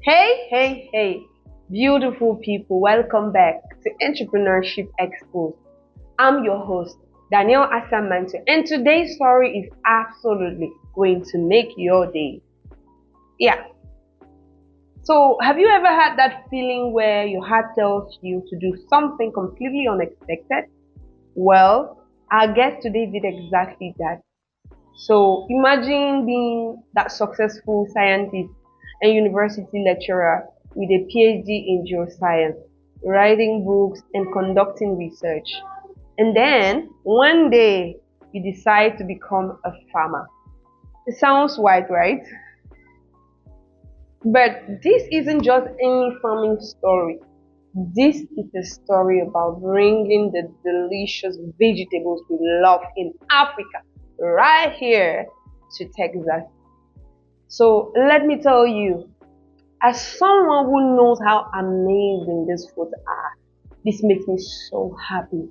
Hey, beautiful people, welcome back to Entrepreneurship Exposed. I'm your host, Danielle Asamanto, and today's story is absolutely going to make your day. Yeah, so have you ever had that feeling where your heart tells you to do something completely unexpected? Well, our guest today did exactly that. So imagine being that successful scientist and university lecturer with a PhD in geoscience, writing books and conducting research. And then one day you decide to become a farmer. It sounds white, right? But this isn't just any farming story. This is a story about bringing the delicious vegetables we love in Africa right here to Texas. So let me tell you, as someone who knows how amazing these foods are, this makes me so happy.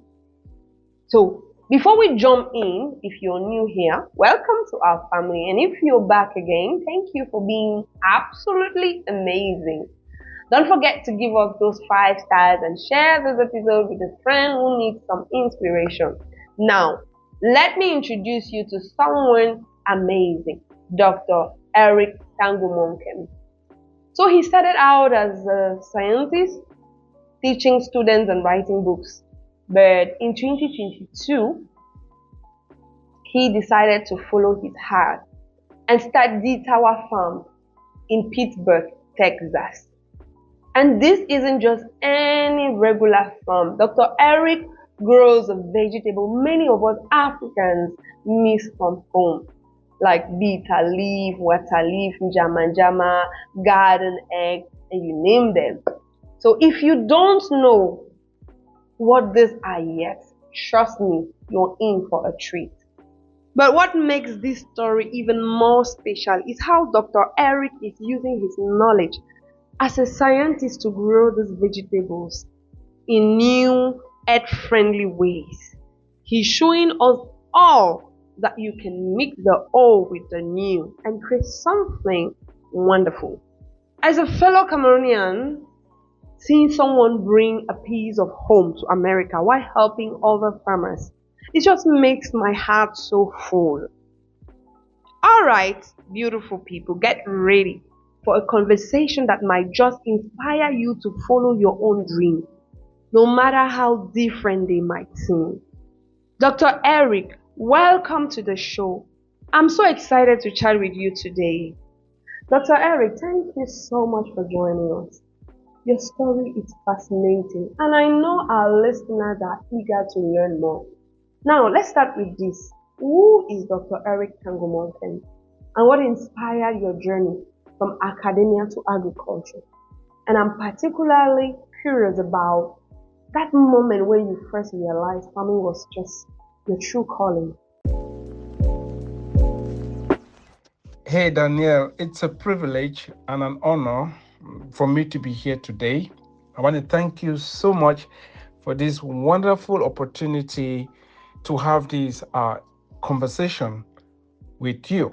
So before we jump in, if you're new here, welcome to our family. And if you're back again, thank you for being absolutely amazing. Don't forget to give us those 5 stars and share this episode with a friend who needs some inspiration. Now, let me introduce you to someone amazing, Dr. Eric Tangumonkem. So he started out as a scientist, teaching students and writing books. But in 2022, he decided to follow his heart and start DITAWA Farm in Pittsburg, Texas. And this isn't just any regular farm. Dr. Eric grows a vegetable many of us Africans miss from home, like bitter leaf, water leaf, njama, garden egg, and you name them. So if you don't know what these are yet, trust me, you're in for a treat. But what makes this story even more special is how Dr. Eric is using his knowledge as a scientist to grow these vegetables in new, earth-friendly ways. He's showing us all that you can mix the old with the new and create something wonderful. As a fellow Cameroonian, seeing someone bring a piece of home to America while helping other farmers, it just makes my heart so full. Alright, beautiful people, get ready for a conversation that might just inspire you to follow your own dreams, no matter how different they might seem. Dr. Eric, welcome to the show. I'm so excited to chat with you today. Dr. Eric, thank you so much for joining us. Your story is fascinating, and I know our listeners are eager to learn more. Now, let's start with this. Who is Dr. Eric Tangumonkem, and what inspired your journey from academia to agriculture? And I'm particularly curious about that moment when you first realized farming was just your true calling. Hey Danielle, it's a privilege and an honor for me to be here today. I want to thank you so much for this wonderful opportunity to have this conversation with you.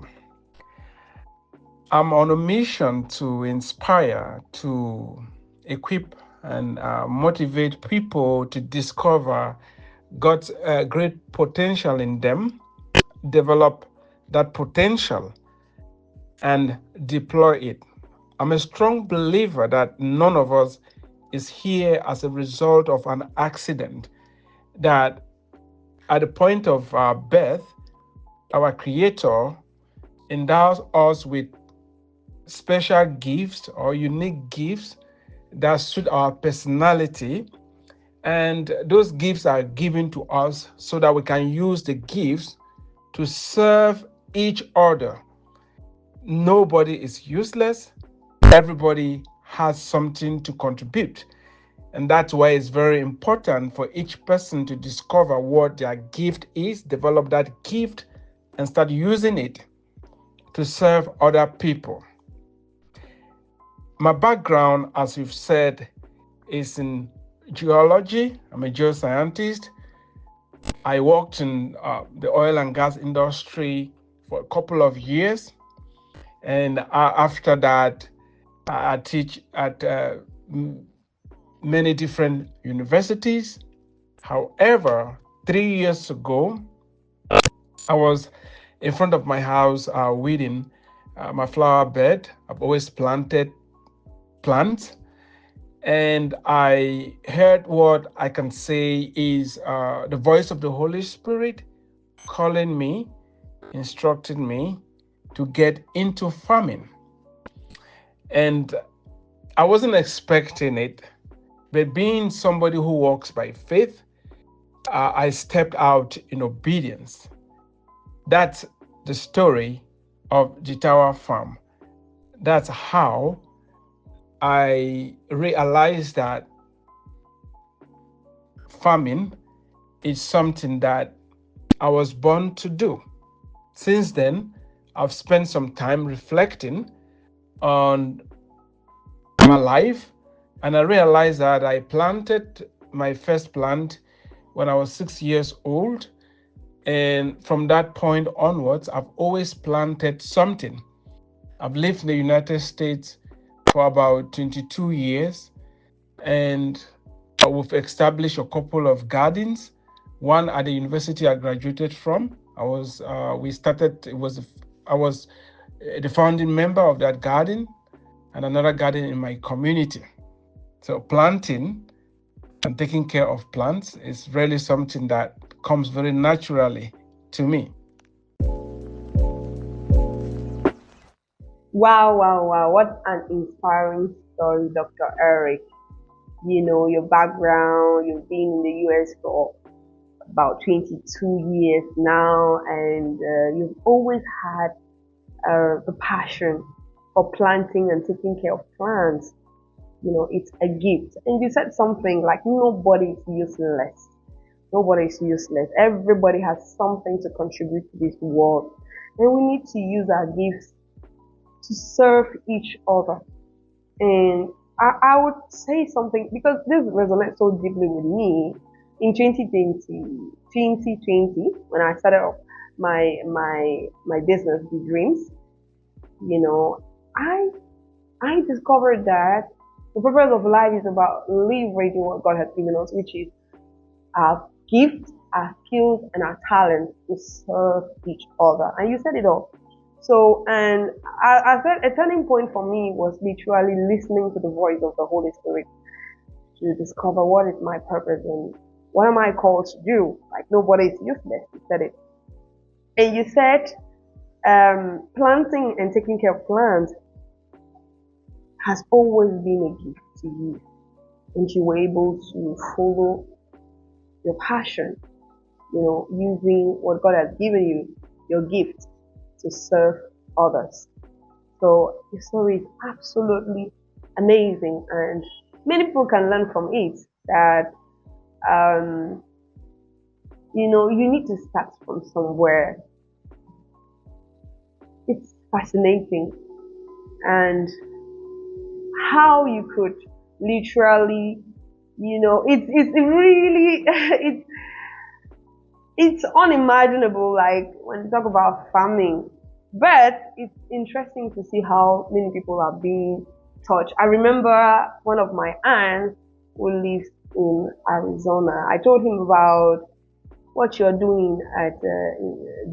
I'm on a mission to inspire, to equip, and motivate people to discover God's great potential in them, develop that potential, and deploy it. I'm a strong believer that none of us is here as a result of an accident, that at the point of our birth, our Creator endows us with special gifts or unique gifts that suit our personality. And those gifts are given to us so that we can use the gifts to serve each other. Nobody is useless. Everybody has something to contribute. And that's why it's very important for each person to discover what their gift is, develop that gift, and start using it to serve other people. My background, as you've said, is in geology. I'm a geoscientist. I worked in the oil and gas industry for a couple of years. And after that, I teach at many different universities. However, 3 years ago, I was in front of my house weeding my flower bed. I've always planted plants, and I heard what I can say is the voice of the Holy Spirit calling me, instructing me to get into farming. And I wasn't expecting it, but being somebody who walks by faith, I stepped out in obedience. That's the story of DITAWA Farm. That's how I realized that farming is something that I was born to do. Since then, I've spent some time reflecting on my life, and I realized that I planted my first plant when I was 6 years old. And from that point onwards, I've always planted something. I've lived in the United States for about 22 years, and we've established a couple of gardens. One at the university I graduated from. We started. I was the founding member of that garden, and another garden in my community. So planting and taking care of plants is really something that comes very naturally to me. Wow, wow, wow. What an inspiring story, Dr. Eric. Your background, you've been in the US for about 22 years now, and you've always had the passion for planting and taking care of plants. It's a gift. And you said something like nobody is useless. Nobody is useless. Everybody has something to contribute to this world. And we need to use our gifts to serve each other. And I would say something because this resonates so deeply with me. In 2020, when I started off my business, The Dreams, you know, I I discovered that the purpose of life is about leveraging what God has given us, which is our gifts, our skills, and our talents to serve each other. And you said it all. So, and I said a turning point for me was literally listening to the voice of the Holy Spirit to discover what is my purpose and what am I called to do. Like nobody is useless. You said it. And you said planting and taking care of plants has always been a gift to you. And you were able to follow your passion, using what God has given you, your gift, to serve others. So your story is absolutely amazing, and many people can learn from it that you need to start from somewhere. It's fascinating, and how you could literally, it's really it's unimaginable. Like when you talk about farming, but it's interesting to see how many people are being touched. I remember one of my aunts who lives in Arizona. I told him about what you're doing at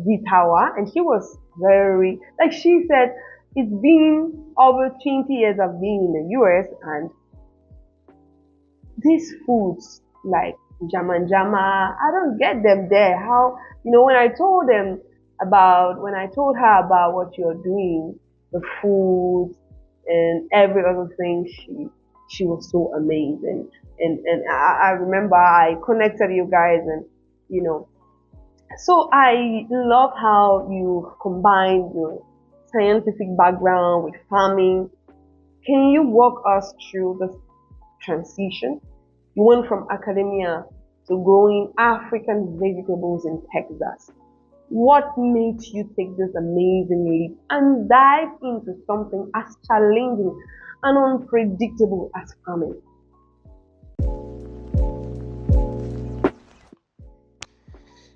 DITAWA, and she was very, like she said, it's been over 20 years I've been in the US, and these foods like njama, I don't get them there. How, when I told when I told her about what you're doing, the foods and every other thing, she was so amazing. And I remember I connected you guys, and you know, so I love how you combine your scientific background with farming. Can you walk us through this transition? You went from academia to growing African vegetables in Texas. What made you take this amazing leap and dive into something as challenging and unpredictable as farming?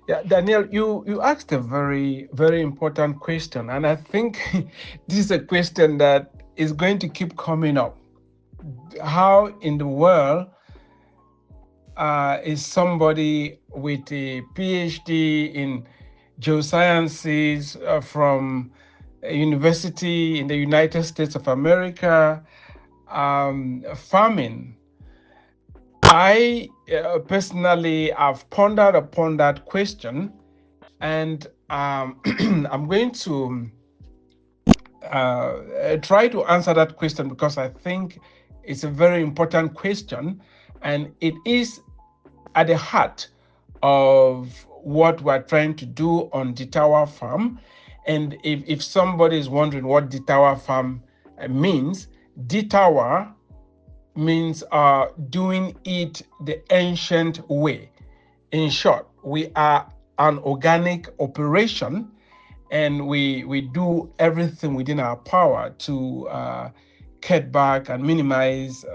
Yeah, Danielle, you asked a very, very important question. And I think this is a question that is going to keep coming up. How in the world is somebody with a PhD in geosciences from a university in the United States of America farming? I personally have pondered upon that question, and I'm going to try to answer that question because I think it's a very important question, and it is at the heart of what we're trying to do on DITAWA Farm. And if somebody is wondering what DITAWA Farm means, DITAWA means doing it the ancient way. In short, we are an organic operation, and we do everything within our power to cut back and minimize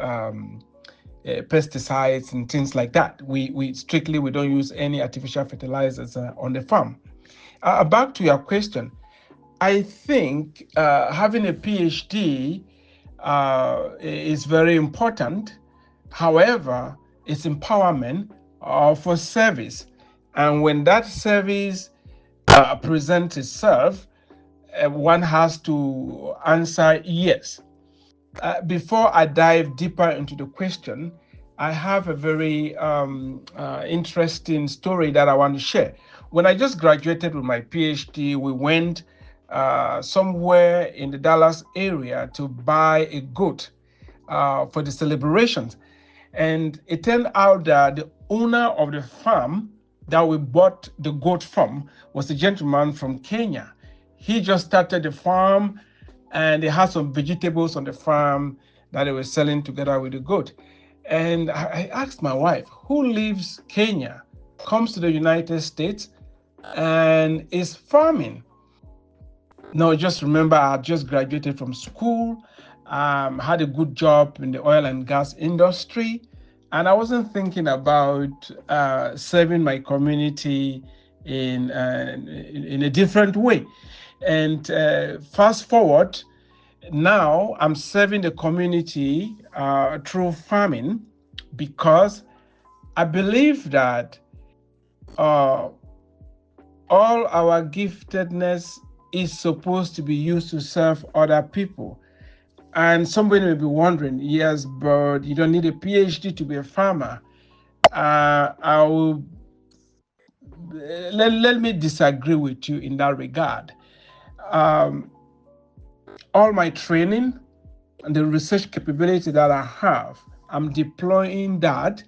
pesticides and things like that. We strictly we don't use any artificial fertilizers on the farm. Back to your question, I think having a PhD is very important. However, it's empowerment for service, and when that service presents itself, one has to answer yes. Before I dive deeper into the question, I have a very interesting story that I want to share. When I just graduated with my PhD, we went somewhere in the Dallas area to buy a goat for the celebrations. And it turned out that the owner of the farm that we bought the goat from was a gentleman from Kenya. He just started the farm, and they had some vegetables on the farm that they were selling together with the goat. And I asked my wife, who leaves Kenya, comes to the United States, and is farming? No, just remember, I just graduated from school, had a good job in the oil and gas industry, and I wasn't thinking about serving my community in a different way. And fast forward, now I'm serving the community through farming because I believe that uh, all our giftedness is supposed to be used to serve other people. And somebody may be wondering, yes, but you don't need a PhD to be a farmer. I will let me disagree with you in that regard. Um, all my training and the research capability that I have, I'm deploying that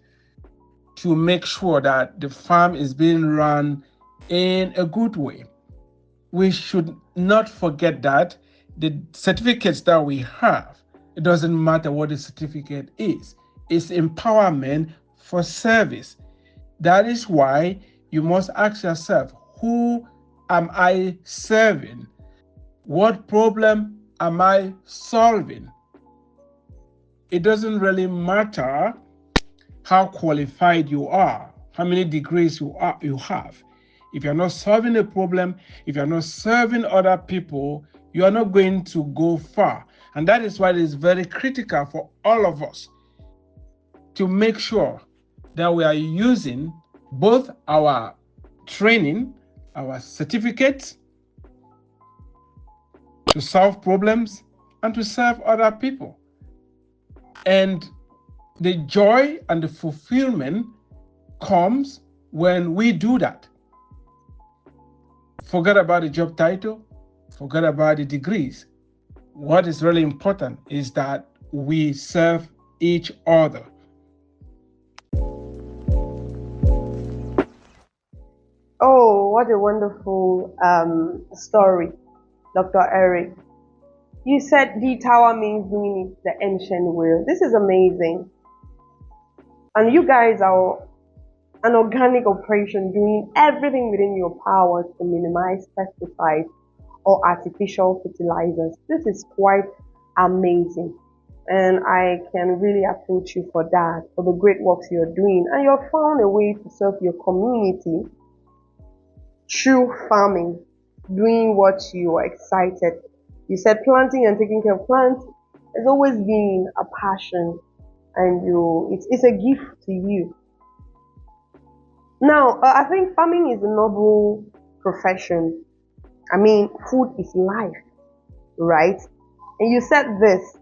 to make sure that the farm is being run in a good way. We should not forget that the certificates that we have, it doesn't matter what the certificate is, it's empowerment for service. That is why you must ask yourself, who am I serving? What problem am I solving? It doesn't really matter how qualified you are, how many degrees you have. If you're not solving a problem, if you're not serving other people, you are not going to go far. And that is why it is very critical for all of us to make sure that we are using both our training, our certificates to solve problems and to serve other people. And the joy and the fulfillment comes when we do that. Forget about the job title, forget about the degrees. What is really important is that we serve each other. Oh, what a wonderful story, Dr. Eric. You said the tower means doing it the ancient way. This is amazing. And you guys are an organic operation doing everything within your power to minimize pesticides or artificial fertilizers. This is quite amazing. And I can really applaud you for that, for the great works you're doing. And you've found a way to serve your community through farming, doing what you are excited. You said planting and taking care of plants It's always been a passion, and it's a gift to you. Now, I think farming is a noble profession. I mean, food is life, right? And you said this.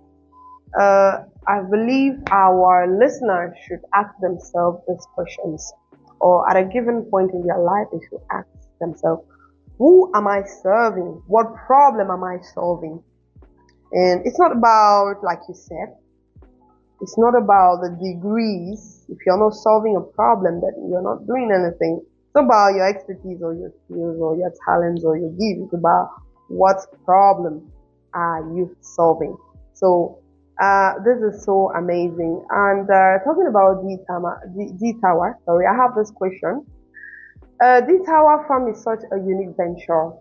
I believe our listeners should ask themselves these questions, or at a given point in their life, they should ask themselves, who am I serving? What problem am I solving? And it's not about, like you said, it's not about the degrees. If you're not solving a problem, that you're not doing anything. It's not about your expertise or your skills or your talents or your gifts. It's about what problem are you solving. So this is so amazing. And talking about DITAWA, sorry, I have this question. DITAWA Farm is such a unique venture.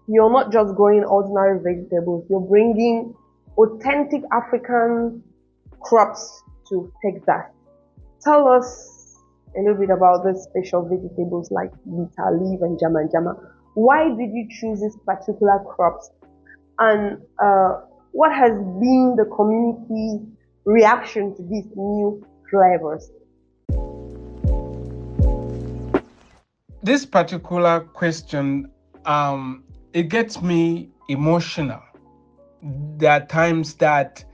You're not just growing ordinary vegetables, you're bringing authentic African crops to Texas. Tell us a little bit about these special vegetables like Waterleaf and njama. Why did you choose these particular crops? And what has been the community's reaction to these new flavors? This particular question, it gets me emotional. There are times that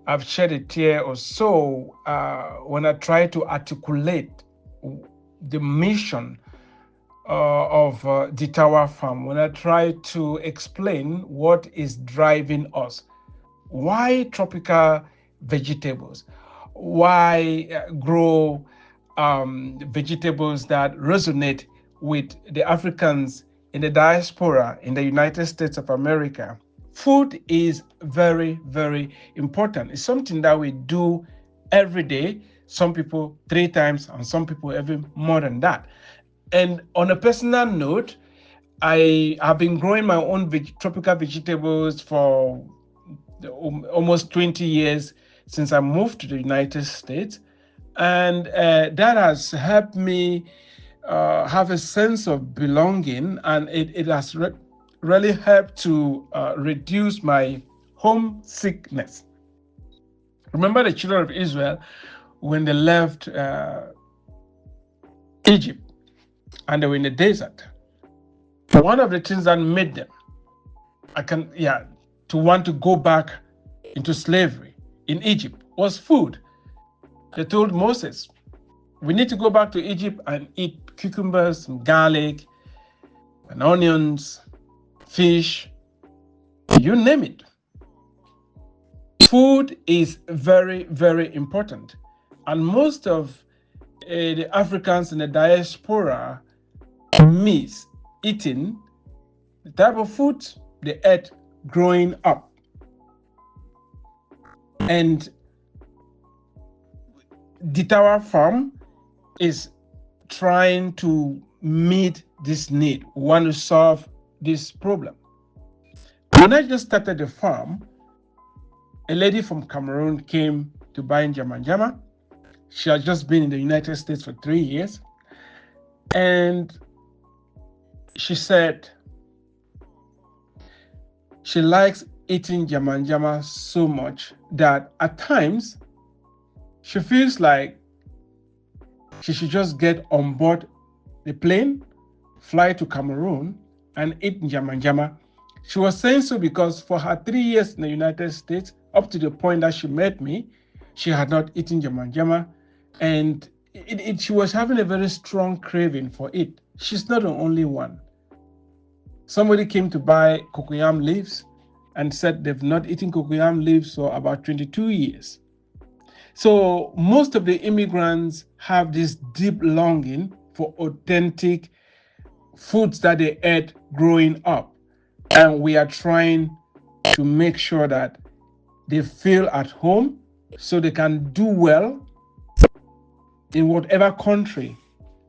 I've shed a tear or so when I try to articulate the mission of DITAWA Farm, when I try to explain what is driving us. Why tropical vegetables? Why grow vegetables that resonate with the Africans in the diaspora in the United States of America? Food is very, very important. It's something that we do every day. Some people 3 times, and some people even more than that. And on a personal note, I have been growing my own tropical vegetables for almost 20 years since I moved to the United States. And that has helped me have a sense of belonging, and it has really helped to reduce my homesickness. Remember the children of Israel when they left Egypt and they were in the desert. One of the things that made them to want to go back into slavery in Egypt was food. They told Moses, we need to go back to Egypt and eat cucumbers and garlic and onions, fish, you name it. Food is very, very important. And most of the Africans in the diaspora miss eating the type of food they ate growing up. And DITAWA Farm is trying to meet this need. We want to solve this problem. When I just started the farm, a lady from Cameroon came to buy njama. She had just been in the United States for 3 years. And she said she likes eating njama so much that at times she feels like she should just get on board the plane, fly to Cameroon, and eat njama. She was saying so because for her 3 years in the United States, up to the point that she met me, she had not eaten njama, and she was having a very strong craving for it. She's not the only one. Somebody came to buy cocoyam leaves and said they've not eaten cocoyam leaves for about 22 years. So most of the immigrants have this deep longing for authentic foods that they ate growing up. And we are trying to make sure that they feel at home so they can do well in whatever country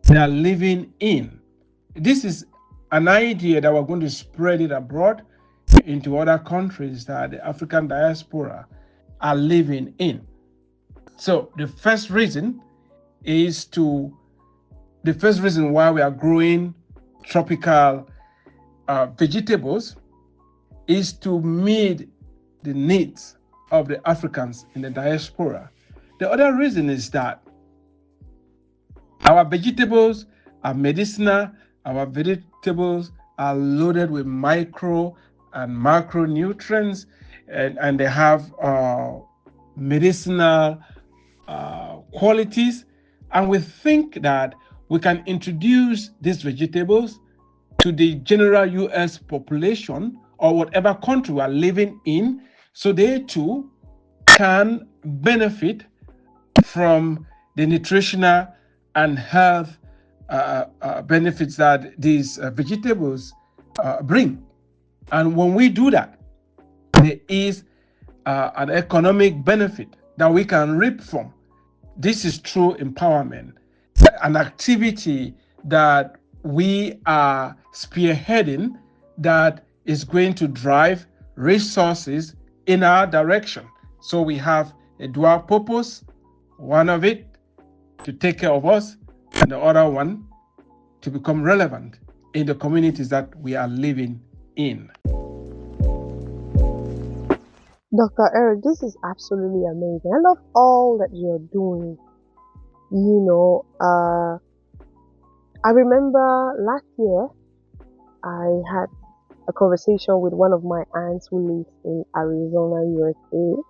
they are living in. This is an idea that we're going to spread it abroad into other countries that the African diaspora are living in. So the first reason why we are growing tropical vegetables is to meet the needs of the Africans in the diaspora. The other reason is that our vegetables are medicinal, our vegetables are loaded with micro and macronutrients, and they have medicinal qualities. And we think that we can introduce these vegetables to the general US population or whatever country we are living in, so they too can benefit from the nutritional and health benefits that these vegetables bring. And when we do that, there is an economic benefit that we can reap from. This is true empowerment, an activity that we are spearheading that is going to drive resources in our direction. So we have a dual purpose, one of it to take care of us, and the other one to become relevant in the communities that we are living in. Dr. Eric, this is absolutely amazing. I love all that you're doing. You know, I remember last year I had a conversation with one of my aunts who lives in Arizona, USA,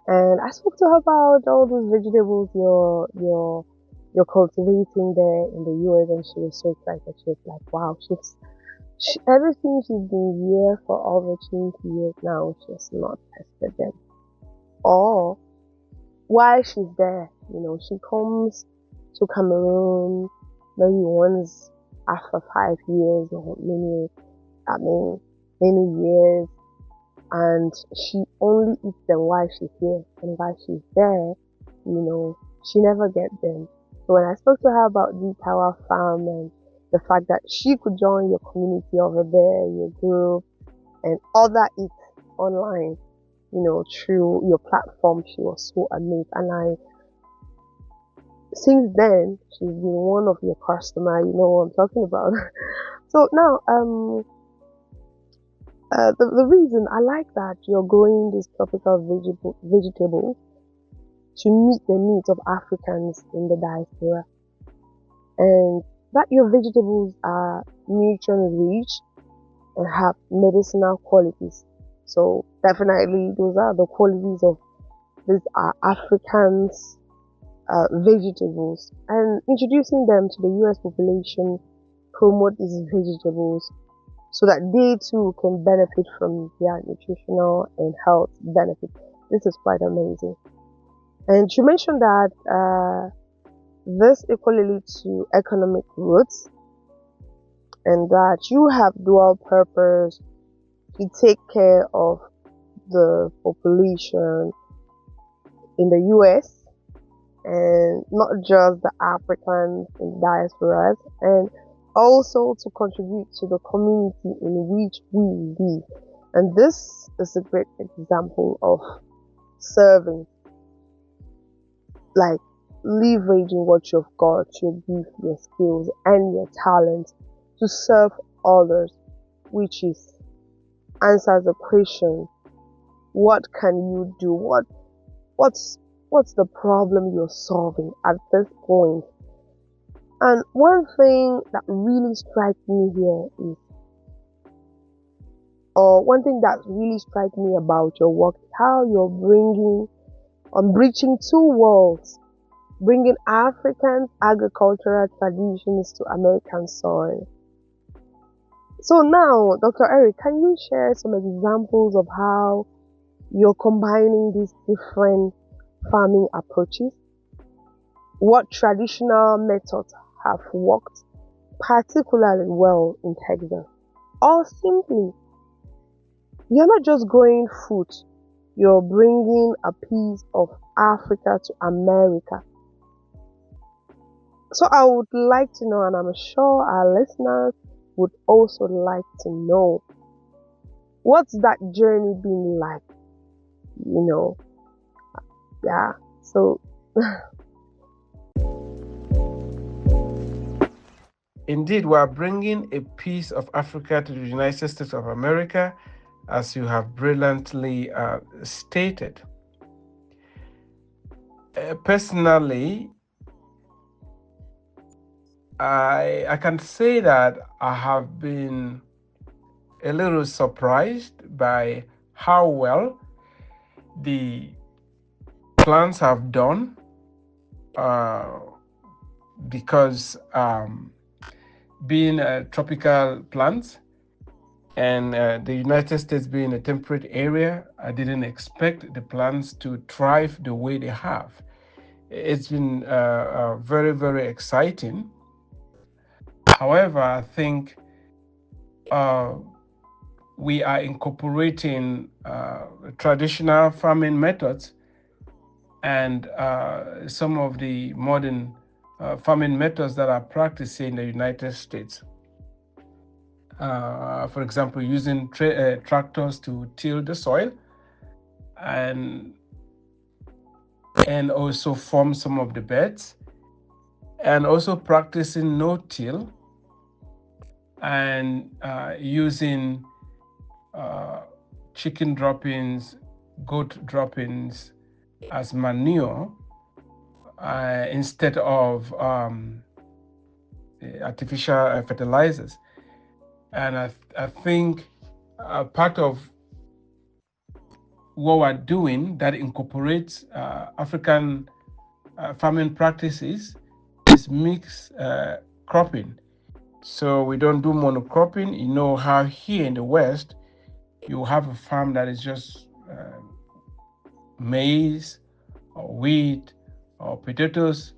and I spoke to her about all those vegetables you're cultivating there in the US, and she was so excited. She was like, "Wow, ever since she's been here for over 20 years now, she has not tested them. Or while she's there, you know, she comes to Cameroon maybe once after 5 years or many years, and she only eats them while she's here, and while she's there, you know, she never gets them. So when I spoke to her about DITAWA Farm and the fact that she could join your community over there, your group, and order it online, you know, through your platform, she was so amazed. And since then, she's been one of your customers. You know what I'm talking about. So now, the reason I like that you're growing these tropical vegetables to meet the needs of Africans in the diaspora, and that your vegetables are nutrient rich and have medicinal qualities. So definitely those are the qualities of these Africans vegetables, and introducing them to the US population promote these vegetables so that they too can benefit from their nutritional and health benefits. This is quite amazing. And you mentioned that this equally leads to economic growth, and that you have dual purpose to take care of the population in the US and not just the Africans in diasporas, and also to contribute to the community in which we live. And this is a great example of serving, like leveraging what you've got, your gift, your skills, and your talent to serve others, which is answers the question, what can you do? What's the problem you're solving at this point? And one thing that really strikes me here is, or one thing that really strikes me about your work is how you're breaching two worlds, bringing African agricultural traditions to American soil. So now, Dr. Eric, can you share some examples of how you're combining these different farming approaches? What traditional methods have worked particularly well in Texas? Or simply, you're not just growing food, you're bringing a piece of Africa to America. So I would like to know, and I'm sure our listeners would also like to know, what's that journey been like? You know, yeah. So Indeed, we are bringing a piece of Africa to the United States of America, as you have brilliantly stated. Personally, I can say that I have been a little surprised by how well the plants have done, uh, because being tropical plants and the United States being a temperate area, I didn't expect the plants to thrive the way they have. It's been very, very exciting. However, I think uh, we are incorporating traditional farming methods and some of the modern farming methods that are practiced in the United States. For example, using tractors to till the soil and also form some of the beds, and also practicing no-till and using uh, chicken droppings, goat droppings as manure instead of artificial fertilizers. And I think part of what we're doing that incorporates African farming practices is mixed cropping. So we don't do monocropping. You know how here in the West, you have a farm that is just maize or wheat or potatoes.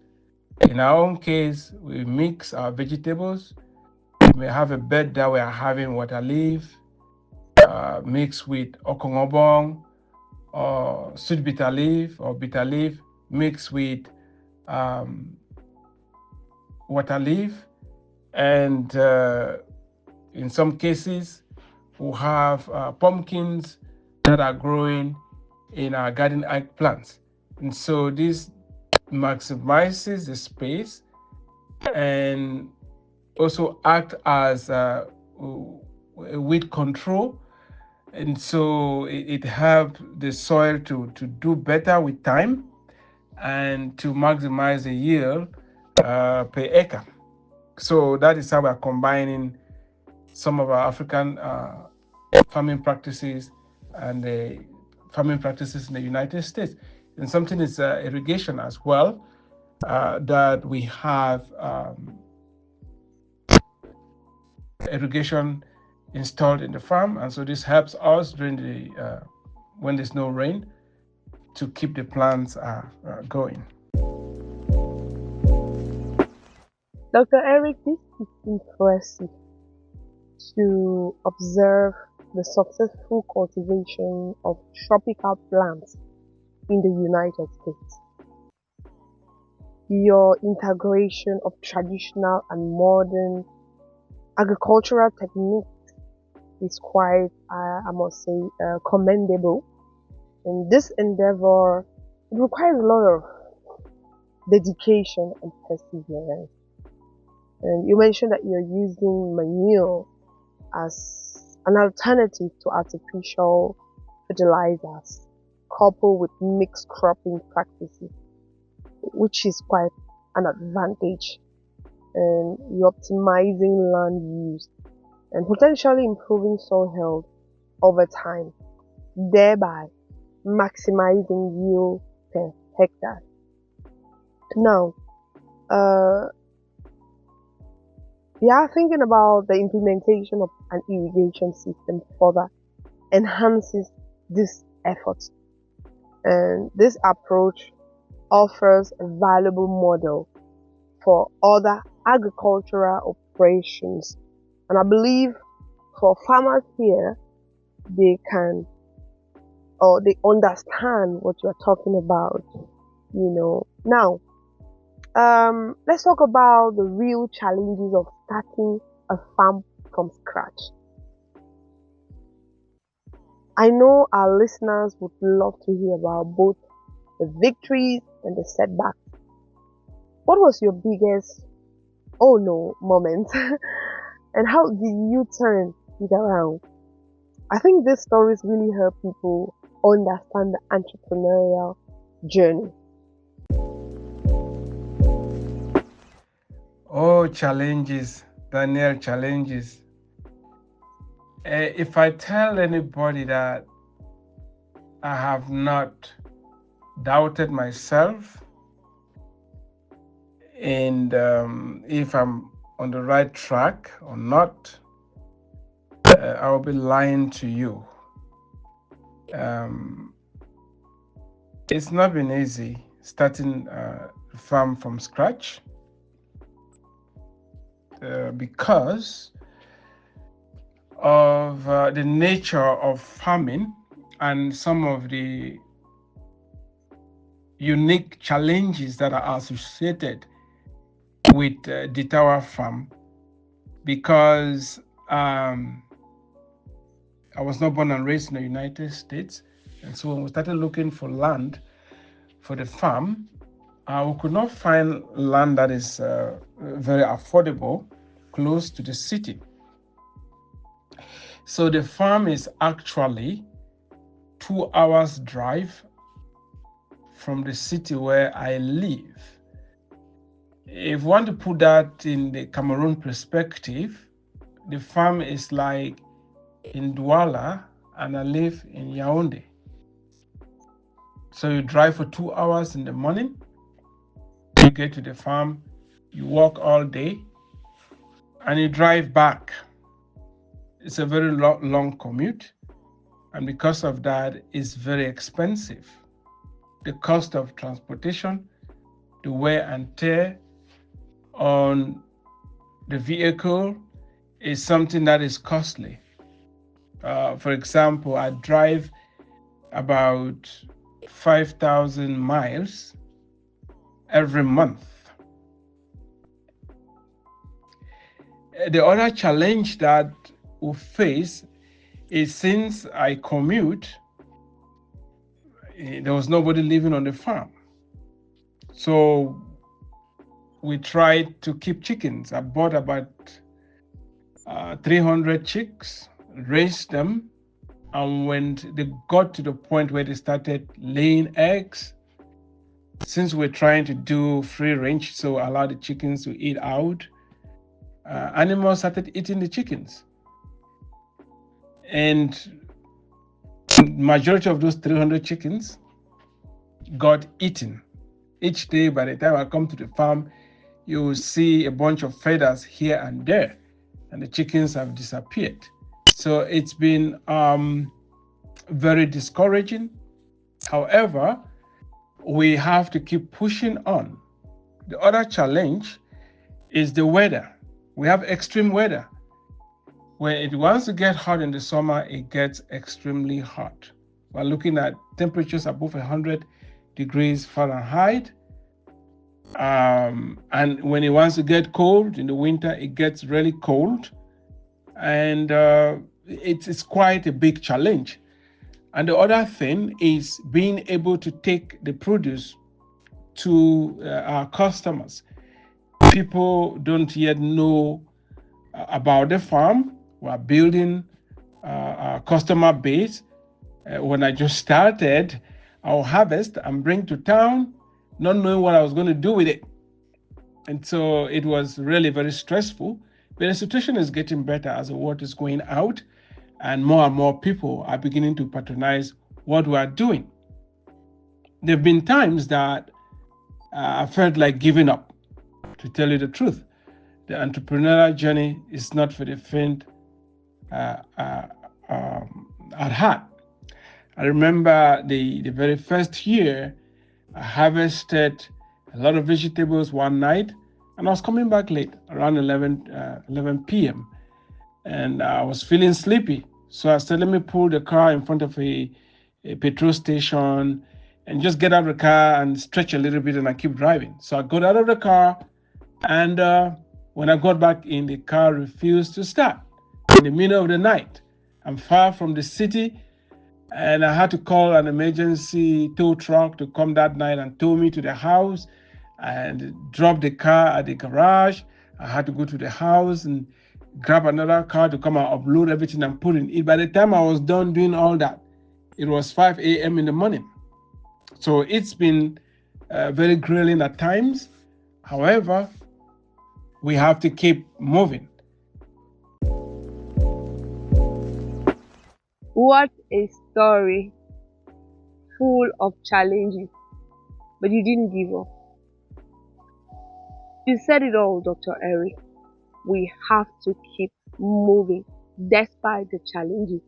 In our own case, we mix our vegetables. We may have a bed that we are having water leaf mixed with okongobong or sweet bitter leaf or bitter leaf mixed with um, water leaf. And in some cases, we have pumpkins that are growing in our garden plants. And so this maximizes the space and also act as weed control. And so it helps the soil to do better with time and to maximize the yield per acre. So that is how we're combining some of our African farming practices and the farming practices in the United States. And something is irrigation as well, that we have irrigation installed in the farm. And so this helps us during the when there's no rain to keep the plants going. Dr. Eric, this is impressive to observe the successful cultivation of tropical plants in the United States. Your integration of traditional and modern agricultural techniques is quite, I must say, commendable. And this endeavor, it requires a lot of dedication and perseverance. And you mentioned that you're using manure as an alternative to artificial fertilizers, coupled with mixed cropping practices, which is quite an advantage. And you're optimizing land use and potentially improving soil health over time, thereby maximizing yield per hectare. Now, we are thinking about the implementation of an irrigation system further enhances this effort. And this approach offers a valuable model for other agricultural operations. And I believe for farmers here, they can or they understand what you're talking about, Now, let's talk about the real challenges of starting a farm from scratch. I know our listeners would love to hear about both the victories and the setbacks. What was your biggest oh no moment? And how did you turn it around? I think these stories really help people understand the entrepreneurial journey. Oh, challenges, Danielle, challenges. If I tell anybody that I have not doubted myself and if I'm on the right track or not, I'll be lying to you. Um, it's not been easy starting a farm from scratch because of the nature of farming and some of the unique challenges that are associated with DITAWA Farm, because I was not born and raised in the United States. And so when we started looking for land for the farm, we could not find land that is very affordable close to the city. So the farm is actually 2 hours drive from the city where I live. If you want to put that in the Cameroon perspective, the farm is like in Douala and I live in Yaoundé. So you drive for 2 hours in the morning, you get to the farm, you walk all day, and you drive back. It's a very long commute, and because of that, it's very expensive. The cost of transportation, the wear and tear on the vehicle is something that is costly. For example, I drive about 5,000 miles every month. The other challenge that we face is since I commute, there was nobody living on the farm. So we tried to keep chickens. I bought about 300 chicks, raised them, and when they got to the point where they started laying eggs, since we're trying to do free range, so allow the chickens to eat out, animals started eating the chickens. And majority of those 300 chickens got eaten. Each day, by the time I come to the farm, you will see a bunch of feathers here and there, and the chickens have disappeared. So it's been very discouraging. However, we have to keep pushing on. The other challenge is the weather. We have extreme weather. When it wants to get hot in the summer, it gets extremely hot. We're looking at temperatures above 100 degrees Fahrenheit. And when it wants to get cold in the winter, it gets really cold. And it's quite a big challenge. And the other thing is being able to take the produce to our customers. People don't yet know about the farm. We're building our customer base. When I just started, I'll harvest and bring to town, not knowing what I was going to do with it. And so it was really very stressful. But the situation is getting better as the word is going out, and more people are beginning to patronize what we are doing. There have been times that I felt like giving up, to tell you the truth. The entrepreneurial journey is not for the faint at heart. I remember the very first year, I harvested a lot of vegetables one night, and I was coming back late, around 11 p.m., and I was feeling sleepy. So I said, let me pull the car in front of a petrol station and just get out of the car and stretch a little bit, and I keep driving. So I got out of the car, and when I got back in, the car refused to start in the middle of the night. I'm far from the city, and I had to call an emergency tow truck to come that night and tow me to the house and drop the car at the garage. I had to go to the house and grab another car to come and upload everything and put in it. By the time I was done doing all that, it was 5 a.m. in the morning. So it's been very grueling at times. However, we have to keep moving. What a story, full of challenges, but you didn't give up. You said it all, Dr. Eric. We have to keep moving despite the challenges.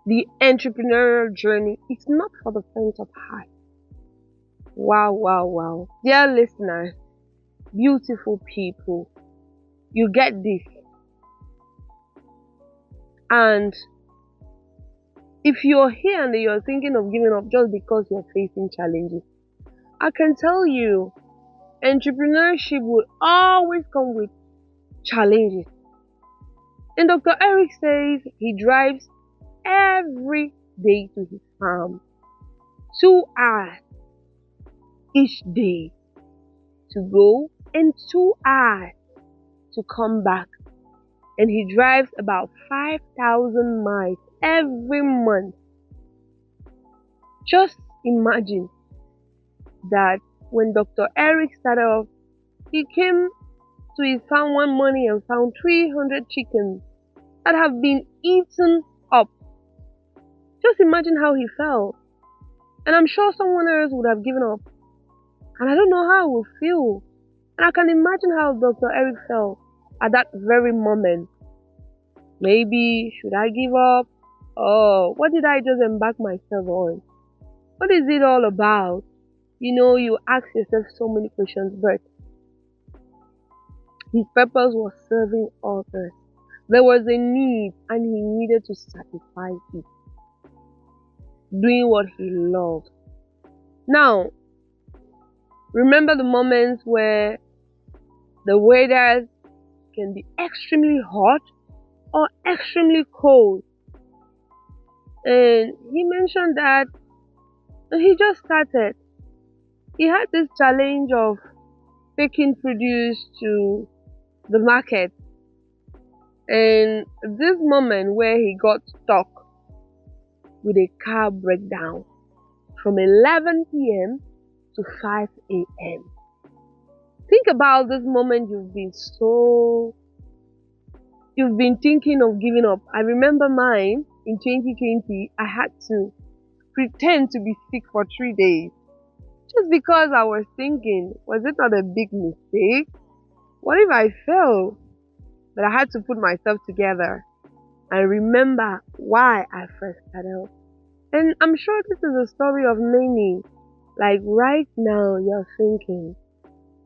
The entrepreneurial journey is not for the faint of heart. Wow, wow, wow. Dear listeners, beautiful people, you get this. And if you're here and you're thinking of giving up just because you're facing challenges, I can tell you, entrepreneurship will always come with challenges. And Dr. Eric says he drives every day to his farm, 2 hours each day to go and 2 hours to come back. And he drives about 5,000 miles every month. Just imagine that when Dr. Eric started off, he came to his farm one morning and found 300 chickens that have been eaten up. Just imagine how he felt. And I'm sure someone else would have given up. And I don't know how I would feel. And I can imagine how Dr. Eric felt at that very moment. Maybe, should I give up? Oh, what did I just embark myself on? What is it all about? You ask yourself so many questions, but his purpose was serving others. There was a need, and he needed to satisfy it, doing what he loved. Now, remember the moments where the weather can be extremely hot or extremely cold. And he mentioned that he just started. He had this challenge of taking produce to the market. And this moment where he got stuck with a car breakdown from 11 p.m. to 5 a.m. Think about this moment you've been thinking of giving up. I remember mine in 2020. I had to pretend to be sick for 3 days just because I was thinking, was it not a big mistake? What if I fail? But I had to put myself together and remember why I first started. And I'm sure this is a story of many. Like right now, you're thinking,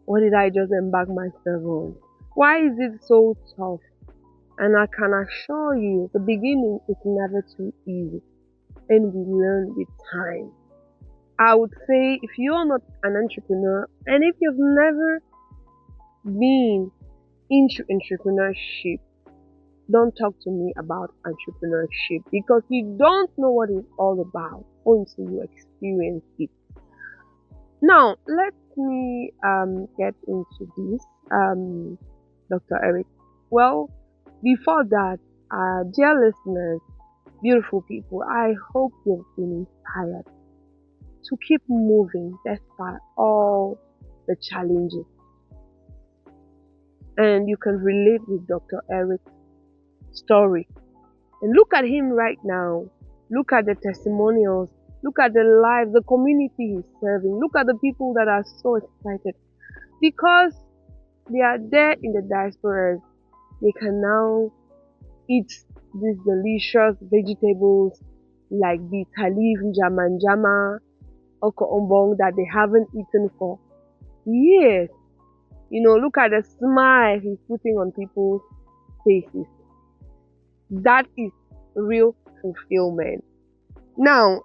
what did I just embark myself on? Why is it so tough? And I can assure you, the beginning is never too easy. And we learn with time. I would say if you're not an entrepreneur, and if you've never been into entrepreneurship, don't talk to me about entrepreneurship because you don't know what it's all about until you experience it. Now, let me get into this, Dr. Eric. Well, before that, dear listeners, beautiful people, I hope you've been inspired to keep moving despite all the challenges. And you can relate with Dr. Eric's story. And look at him right now. Look at the testimonials. Look at the lives, the community he's serving. Look at the people that are so excited. Because they are there in the diasporas, they can now eat these delicious vegetables like Waterleaf, njama, oko that they haven't eaten for years. Look at the smile he's putting on people's faces. That is real fulfillment. Now,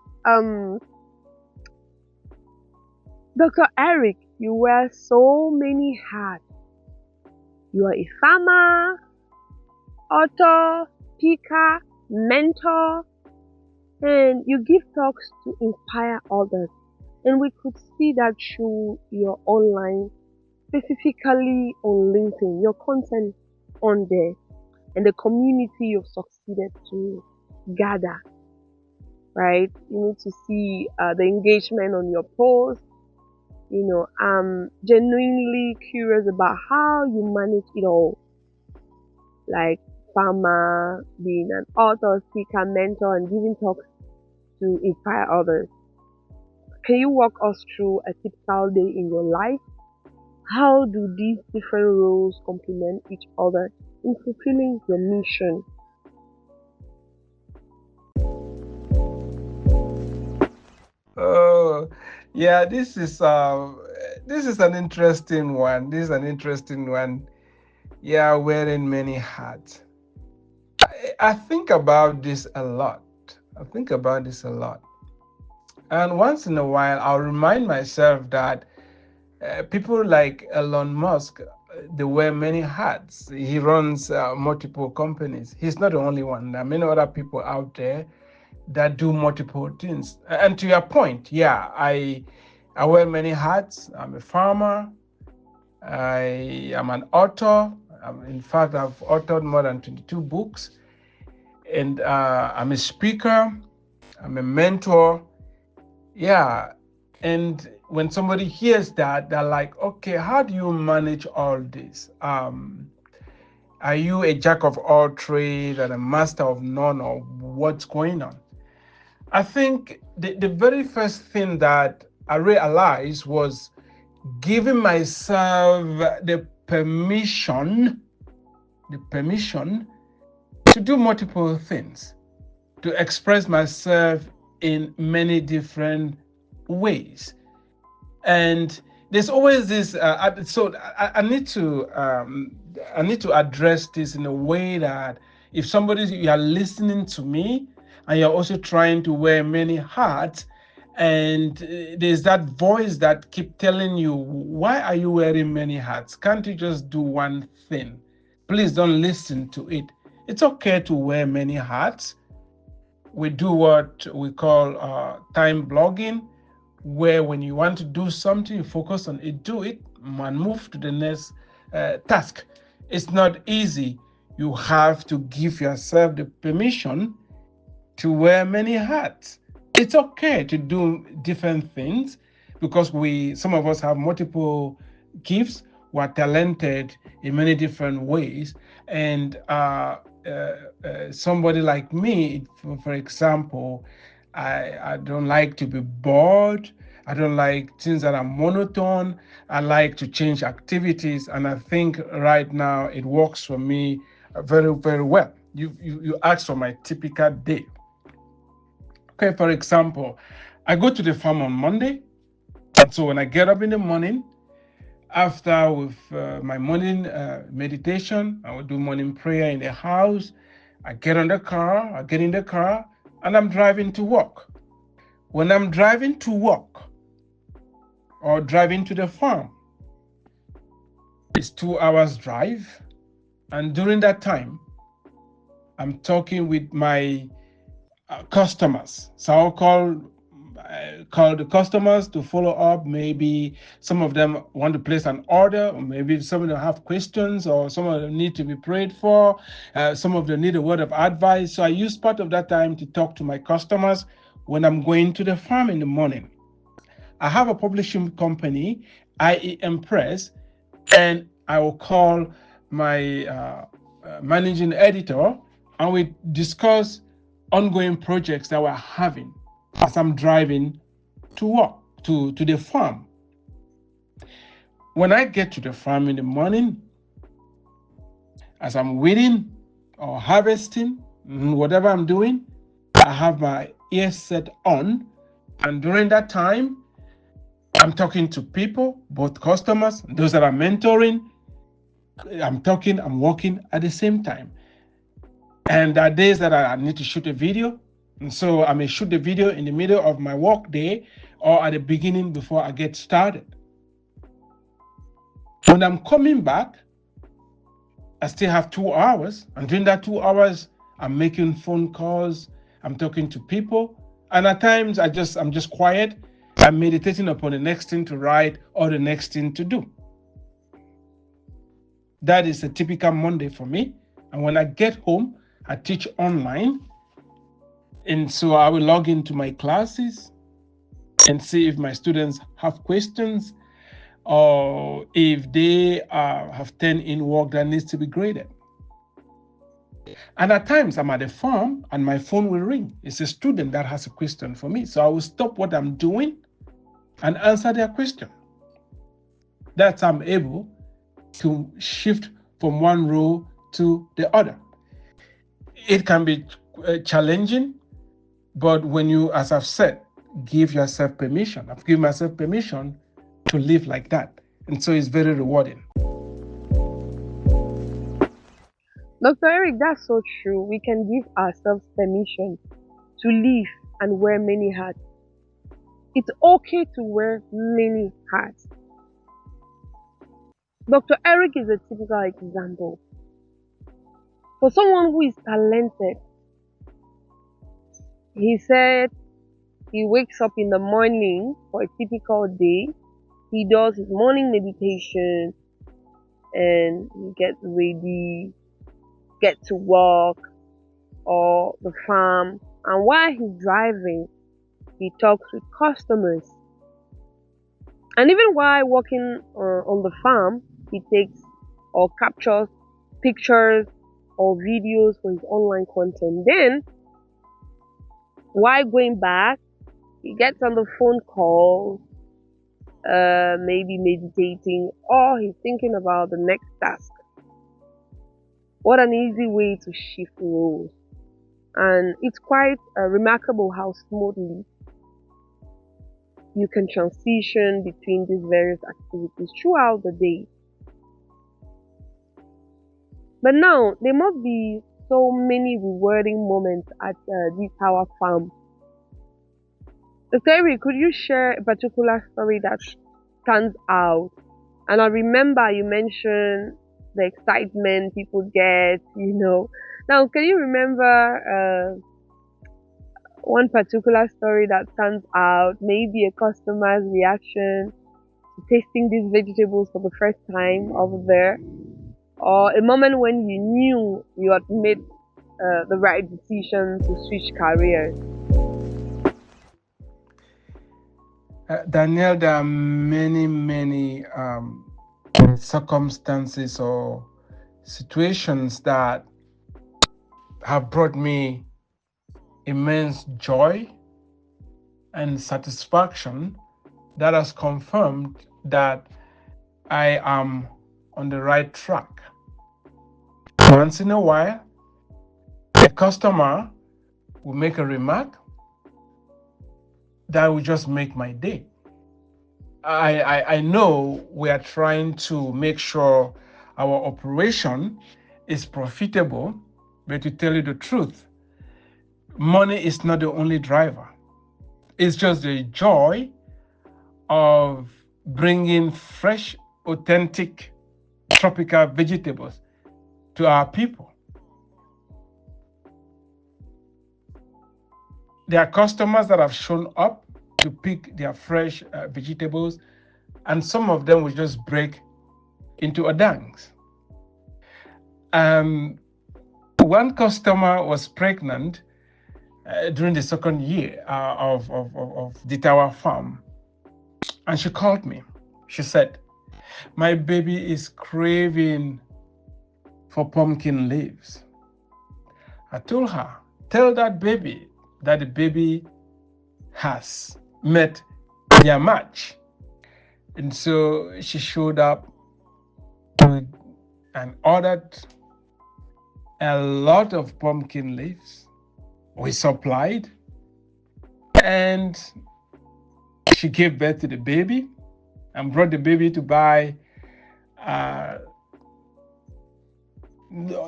Dr. Eric, you wear so many hats. You are a farmer, author, speaker, mentor, and you give talks to inspire others. And we could see that through your online, specifically on LinkedIn. Your content on there, and the community you've succeeded to gather, right? You need to see the engagement on your post. I'm genuinely curious about how you manage it all, like farmer, being an author, speaker, mentor, and giving talks to inspire others. Can you walk us through a typical day in your life? How do these different roles complement each other in fulfilling your mission? Oh, yeah, this is an interesting one. This is an interesting one. Yeah, wearing many hats. I think about this a lot. I think about this a lot. And once in a while, I'll remind myself that people like Elon Musk, they wear many hats. He runs multiple companies. He's not the only one. There are many other people out there that do multiple things. And to your point, yeah, I wear many hats. I'm a farmer. I am an author. In fact, I've authored more than 22 books. And I'm a speaker. I'm a mentor. Yeah. And when somebody hears that, they're like, okay, how do you manage all this? Are you a jack of all trades and a master of none, or what's going on? I think the very first thing that I realized was giving myself the permission to do multiple things, to express myself in many different ways. And there's always this. I need to address this in a way that if you are listening to me and you're also trying to wear many hats, and there's that voice that keep telling you, why are you wearing many hats? Can't you just do one thing? Please don't listen to it. It's okay to wear many hats. We do what we call time blogging, where when you want to do something, you focus on it, do it, and move to the next task. It's not easy. You have to give yourself the permission to wear many hats. It's okay to do different things because some of us have multiple gifts. We're talented in many different ways, and somebody like me, for example, I don't like to be bored. I don't like things that are monotone. I like to change activities, and I think right now it works for me very, very well. You asked for my typical day. Okay, for example, I go to the farm on Monday, and so when I get up in the morning, after with my morning meditation, I will do morning prayer in the house. I get in the car, and I'm driving to work. When I'm driving to work or driving to the farm, it's 2 hours drive, and during that time, I'm talking with my customers. So I'll call the customers to follow up. Maybe some of them want to place an order, or maybe some of them have questions, or some of them need to be prayed for. Some of them need a word of advice. So I use part of that time to talk to my customers when I'm going to the farm in the morning. I have a publishing company, IEM Press, and I will call my managing editor, and we discuss ongoing projects that we're having as I'm driving to work, to the farm. When I get to the farm in the morning, as I'm weeding or harvesting, whatever I'm doing, I have my ears set on, and during that time, I'm talking to people, both customers, those that are mentoring. I'm working at the same time. And there are days that I need to shoot a video. And so I may shoot the video in the middle of my work day or at the beginning before I get started. When I'm coming back, I still have 2 hours. And during that 2 hours, I'm making phone calls, I'm talking to people. And at times I'm just quiet. I'm meditating upon the next thing to write or the next thing to do. That is a typical Monday for me. And when I get home, I teach online. And so I will log into my classes and see if my students have questions or if they have turned in work that needs to be graded. And at times I'm at a farm and my phone will ring. It's a student that has a question for me. So I will stop what I'm doing and answer their question. That's how I'm able to shift from one role to the other. It can be challenging, but when you, as I've said, give yourself permission, I've given myself permission to live like that. And so it's very rewarding. Dr. Eric, that's so true. We can give ourselves permission to live and wear many hats. It's okay to wear many hats. Dr. Eric is a typical example. For someone who is talented, he said he wakes up in the morning for a typical day. He does his morning meditation and he gets ready, get to work or the farm. And while he's driving, he talks with customers. And even while working on the farm, he takes or captures pictures or videos for his online content. Then, while going back, he gets on the phone call, maybe meditating, or he's thinking about the next task. What an easy way to shift roles. And it's quite remarkable how smoothly you can transition between these various activities throughout the day. But now, there must be so many rewarding moments at DITAWA Farm. Dr. Eric, could you share a particular story that stands out? And I remember you mentioned the excitement people get. Now, can you remember one particular story that stands out? Maybe a customer's reaction to tasting these vegetables for the first time over there, or a moment when you knew you had made the right decision to switch careers. Danielle, there are many circumstances or situations that have brought me immense joy and satisfaction that has confirmed that I am on the right track. Once in a while, a customer will make a remark that will just make my day. I know we are trying to make sure our operation is profitable, but to tell you the truth, money is not the only driver. It's just the joy of bringing fresh, authentic, tropical vegetables to our people. There are customers that have shown up to pick their fresh vegetables, and some of them will just break into a dance. One customer was pregnant during the second year of DITAWA Farm, and she called me. She said, "My baby is craving for pumpkin leaves." I told her, "Tell that baby that the baby has met their match." And so she showed up and ordered a lot of pumpkin leaves. We supplied, and she gave birth to the baby and brought the baby to buy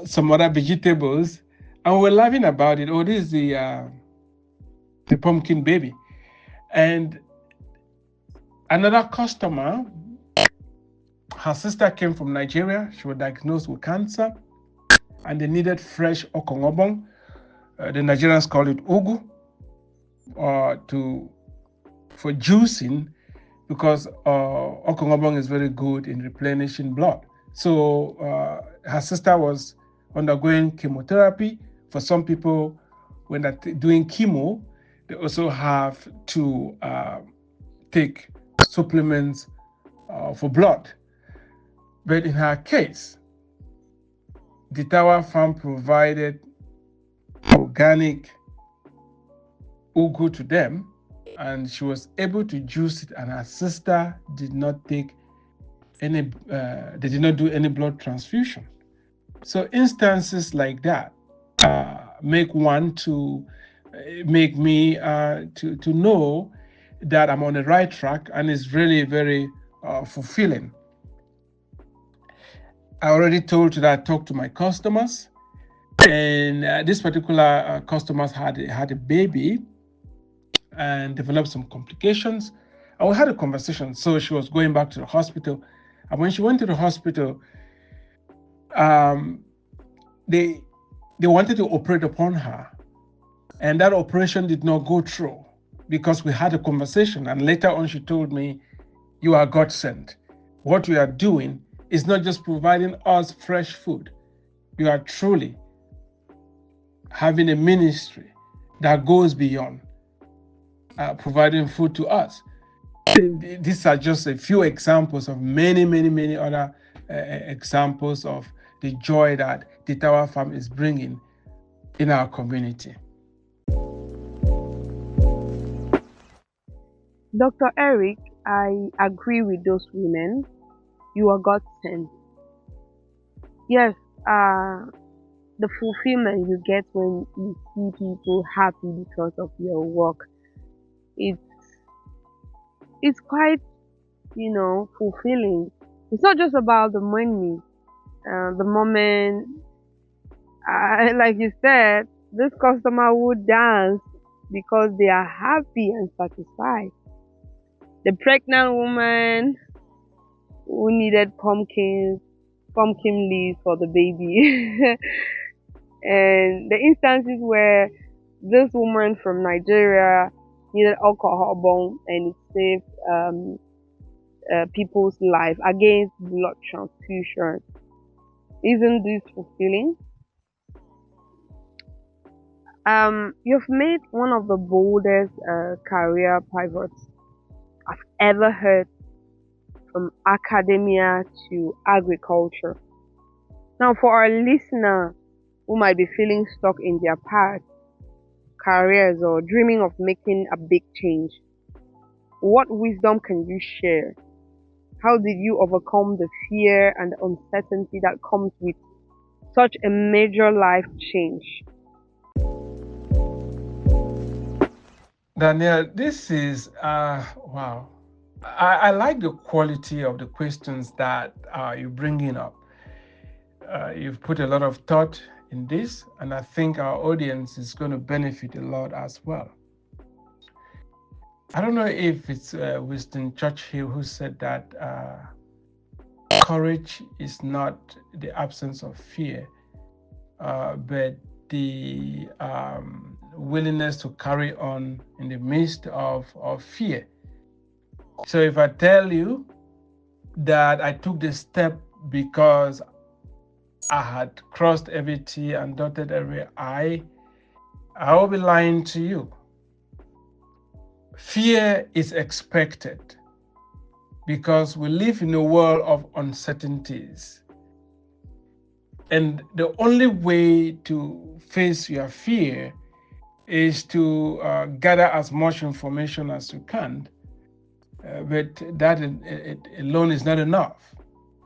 some other vegetables, and we're laughing about it. Oh, this is the pumpkin baby. And another customer, her sister came from Nigeria. She was diagnosed with cancer, and they needed fresh okongobong. The Nigerians call it ugu, for juicing, because okongobong is very good in replenishing blood. So her sister was undergoing chemotherapy. For some people, when they're doing chemo, they also have to take supplements for blood. But in her case, DITAWA Farm provided organic ugu to them, and she was able to juice it, and her sister did not take any, they did not do any blood transfusion. So instances like that make one to make me to know that I'm on the right track, and it's really very fulfilling. I already told you that I talk to my customers, and this particular customers had a baby and developed some complications. And we had a conversation. So she was going back to the hospital, and when she went to the hospital, um, they they wanted to operate upon her, and that operation did not go through because we had a conversation. And later on, she told me, "You are God sent. What you are doing is not just providing us fresh food. You are truly having a ministry that goes beyond providing food to us." These are just a few examples of many, many, many other examples of the joy that the DITAWA Farm is bringing in our community. Dr. Eric, I agree with those women. You are God sent. Yes, the fulfillment you get when you see people happy because of your work, it's it's quite, fulfilling. It's not just about the money. The moment, like you said, this customer would dance because they are happy and satisfied. The pregnant woman who needed pumpkin leaves for the baby, and the instances where this woman from Nigeria needed alcohol bomb and it saved people's life against blood transfusion. Isn't this fulfilling? You've made one of the boldest career pivots I've ever heard, from academia to agriculture. Now, for our listener who might be feeling stuck in their path, careers, or dreaming of making a big change, what wisdom can you share? How did you overcome the fear and the uncertainty that comes with such a major life change? Danielle, this is, wow. I like the quality of the questions that you're bringing up. You've put a lot of thought in this, and I think our audience is going to benefit a lot as well. I don't know if it's Winston Churchill who said that courage is not the absence of fear, but the willingness to carry on in the midst of fear. So if I tell you that I took this step because I had crossed every T and dotted every I will be lying to you. Fear is expected because we live in a world of uncertainties. And the only way to face your fear is to gather as much information as you can. But that alone is not enough.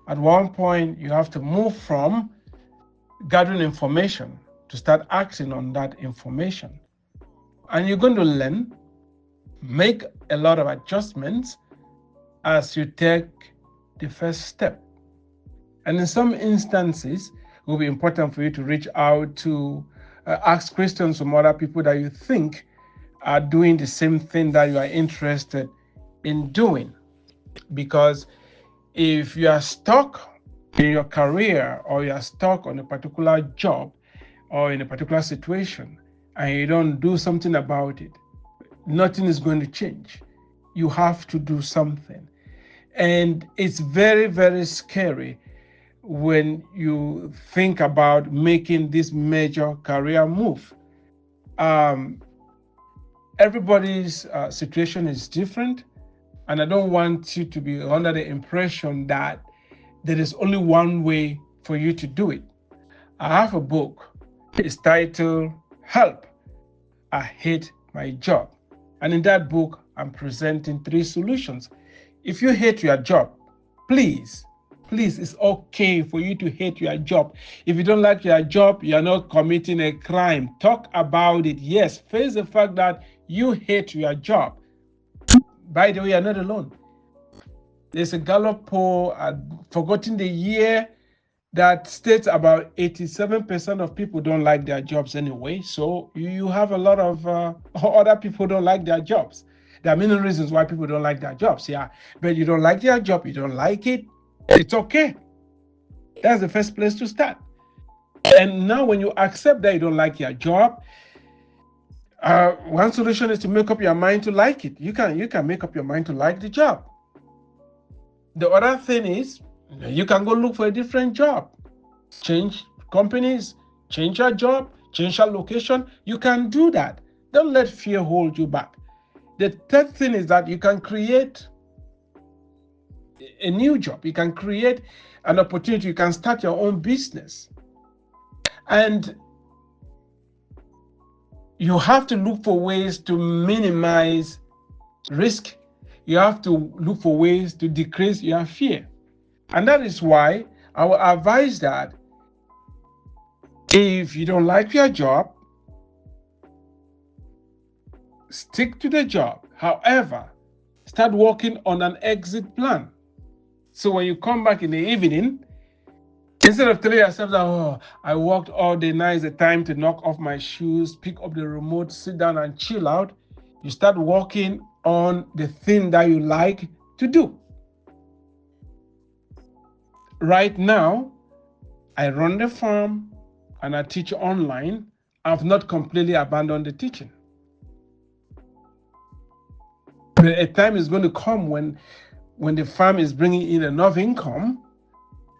At one point, you have to move from gathering information to start acting on that information. And you're going to learn, make a lot of adjustments as you take the first step. And in some instances, it will be important for you to reach out to ask questions from other people that you think are doing the same thing that you are interested in doing. Because if you are stuck in your career, or you are stuck on a particular job or in a particular situation, and you don't do something about it, nothing is going to change. You have to do something. And it's very, very scary when you think about making this major career move. Um, Everybody's situation is different, and I don't want you to be under the impression that there is only one way for you to do it. I have a book. It's titled Help, I Hate My Job. And in that book, I'm presenting 3 solutions. If you hate your job, please, please, it's okay for you to hate your job. If you don't like your job, you're not committing a crime. Talk about it. Yes, face the fact that you hate your job. By the way, you're not alone. There's a Gallup poll, I've forgotten the year, that states about 87% of people don't like their jobs anyway. So you have a lot of other people don't like their jobs. There are many reasons why people don't like their jobs, yeah. But you don't like their job, you don't like it, it's okay. That's the first place to start. And now when you accept that you don't like your job, one solution is to make up your mind to like it. You can make up your mind to like the job. The other thing is, you can go look for a different job. Change companies, change your job, change your location. You can do that. Don't let fear hold you back. The third thing is that you can create a new job. You can create an opportunity. You can start your own business. And you have to look for ways to minimize risk. You have to look for ways to decrease your fear. And that is why I will advise that if you don't like your job, stick to the job. However, start working on an exit plan. So when you come back in the evening, instead of telling yourself that, oh, I worked all day, now is the time to knock off my shoes, pick up the remote, sit down and chill out, you start working on the thing that you like to do. Right now, I run the farm and I teach online. I've not completely abandoned the teaching. But a time is going to come when the farm is bringing in enough income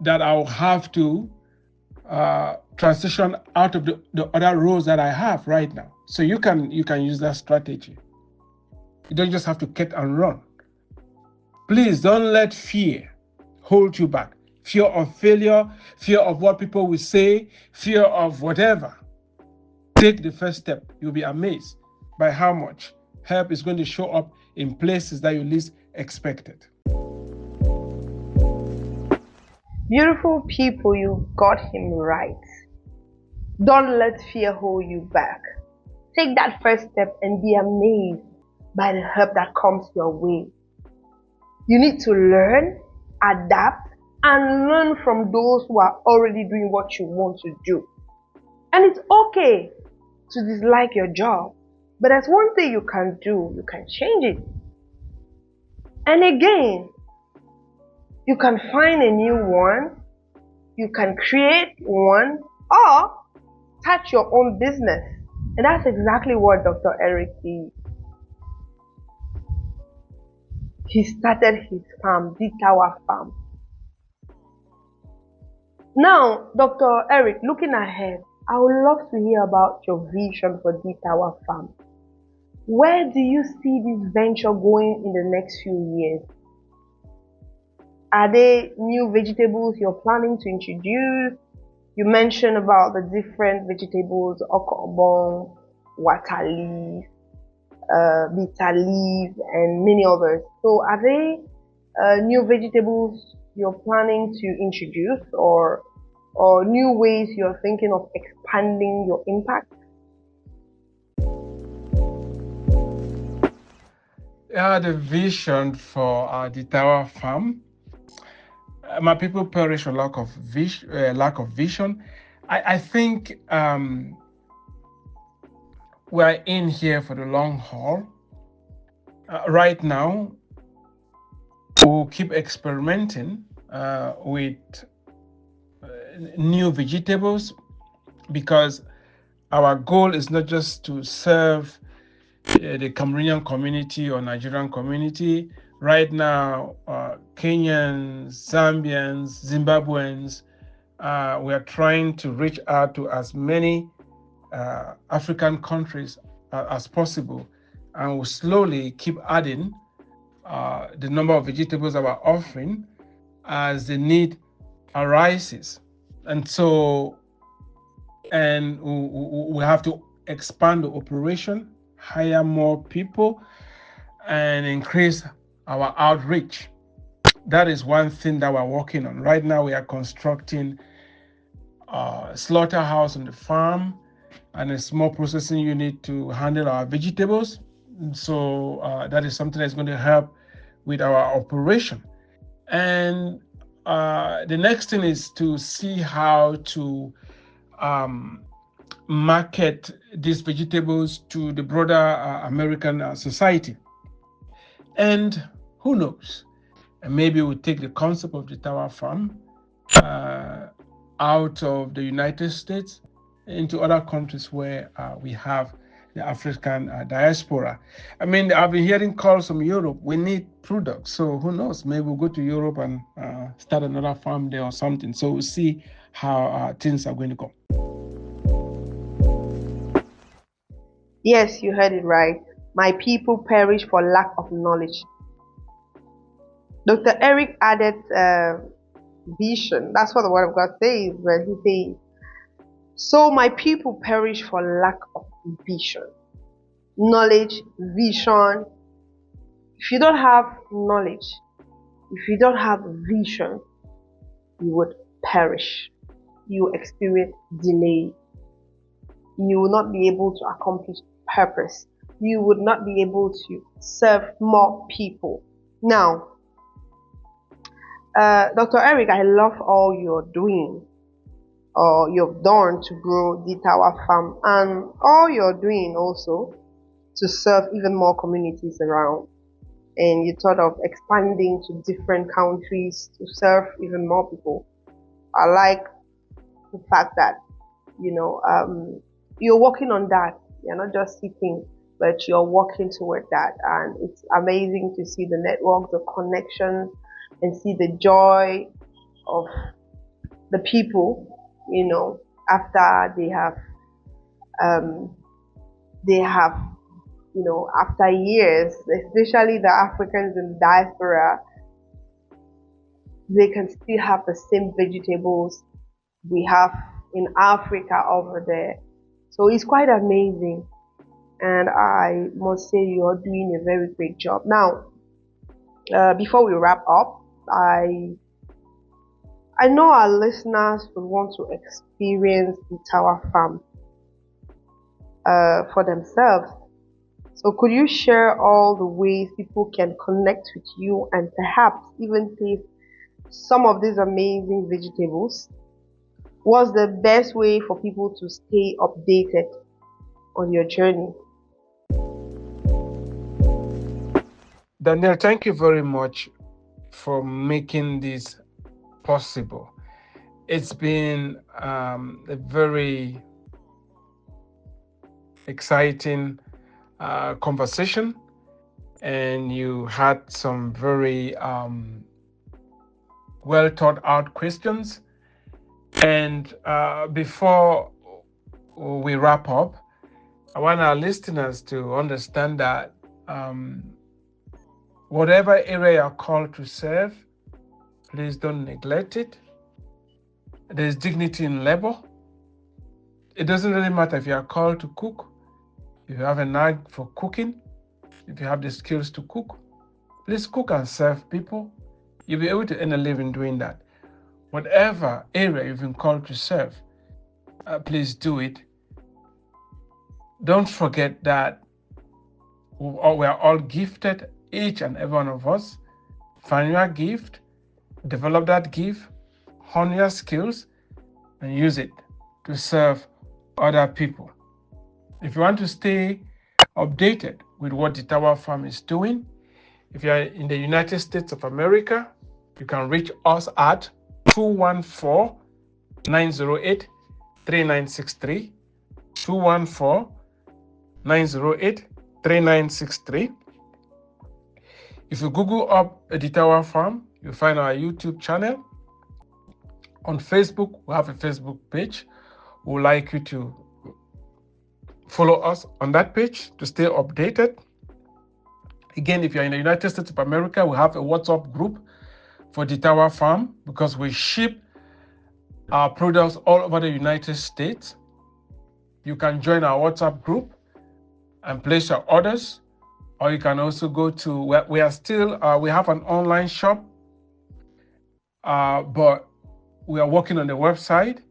that I'll have to transition out of the other roles that I have right now. So you can use that strategy. You don't just have to cut and run. Please don't let fear hold you back. Fear of failure, fear of what people will say, fear of whatever. Take the first step. You'll be amazed by how much help is going to show up in places that you least expected. Beautiful people, you got him right. Don't let fear hold you back. Take that first step and be amazed by the help that comes your way. You need to learn, adapt, and learn from those who are already doing what you want to do. And it's okay to dislike your job, but there's one thing you can do. You can change it. And again, you can find a new one, you can create one, or start your own business. And that's exactly what Dr. Eric did. He started his farm, DITAWA Farm. Now, Dr. Eric, looking ahead, I would love to hear about your vision for DITAWA Farm. Where do you see this venture going in the next few years? Are there new vegetables you're planning to introduce? You mentioned about the different vegetables, okra, waterleaf, bitter leaf, and many others. So are there new vegetables you're planning to introduce, or new ways you're thinking of expanding your impact? The vision for the DITAWA Farm. My people perish for lack of vision. I think we're in here for the long haul. Right now, we'll keep experimenting with new vegetables, because our goal is not just to serve the Cameroonian community or Nigerian community. Right now, Kenyans, Zambians, Zimbabweans, We are trying to reach out to as many African countries as possible, and we'll slowly keep adding the number of vegetables that we're offering as the need arises. And so, and we have to expand the operation, hire more people, and increase our outreach. That is one thing that we're working on. Right now, we are constructing a slaughterhouse on the farm and a small processing unit to handle our vegetables. So that is something that's going to help with our operation. And the next thing is to see how to um, market these vegetables to the broader American society. And who knows? And maybe we'll take the concept of the DITAWA Farm out of the United States into other countries where we have the African diaspora. I mean, I've been hearing calls from Europe. We need products. So who knows? Maybe we'll go to Europe and start another farm there or something. So we'll see how things are going to go. Yes, you heard it right. My people perish for lack of knowledge. Dr. Eric added vision. That's what the word of God says when he says, so my people perish for lack of vision. Knowledge, vision. If you don't have knowledge, if you don't have vision, you would perish. You experience delay. You will not be able to accomplish purpose. You would not be able to serve more people. Now, Dr. Eric, I love all you're doing or you've done to grow DITAWA Farm, and all you're doing also to serve even more communities around. And you thought of expanding to different countries to serve even more people. I like the fact that you're working on that. You're not just sitting, but you're working toward that, and it's amazing to see the network, the connections, and see the joy of the people, after they have after years, especially the Africans in the diaspora, they can still have the same vegetables we have in Africa over there. So it's quite amazing, and I must say you're doing a very great job. Now, before we wrap up, I know our listeners will want to experience the DITAWA Farm for themselves. So could you share all the ways people can connect with you and perhaps even taste some of these amazing vegetables? What's the best way for people to stay updated on your journey? Danielle, thank you very much for making this possible. It's been a very exciting conversation, and you had some very well thought out questions. And before we wrap up, I want our listeners to understand that whatever area you're called to serve, please don't neglect it. There's dignity in labor. It doesn't really matter if you are called to cook, if you have a knack for cooking, if you have the skills to cook, please cook and serve people. You'll be able to earn a living doing that. Whatever area you've been called to serve, please do it. Don't forget that we are all gifted, each and every one of us. Find your gift, develop that gift, hone your skills, and use it to serve other people. If you want to stay updated with what the DITAWA Farm is doing, if you are in the United States of America, you can reach us at 214-908-3963, 214-908-3963. If you Google up a DITAWA Farm, you'll find our YouTube channel. On Facebook, we have a Facebook page. We would like you to follow us on that page to stay updated. Again, if you're in the United States of America, we have a WhatsApp group for DITAWA Farm because we ship our products all over the United States. You can join our WhatsApp group and place your orders, or you can also go to, we have an online shop, but we are working on the website,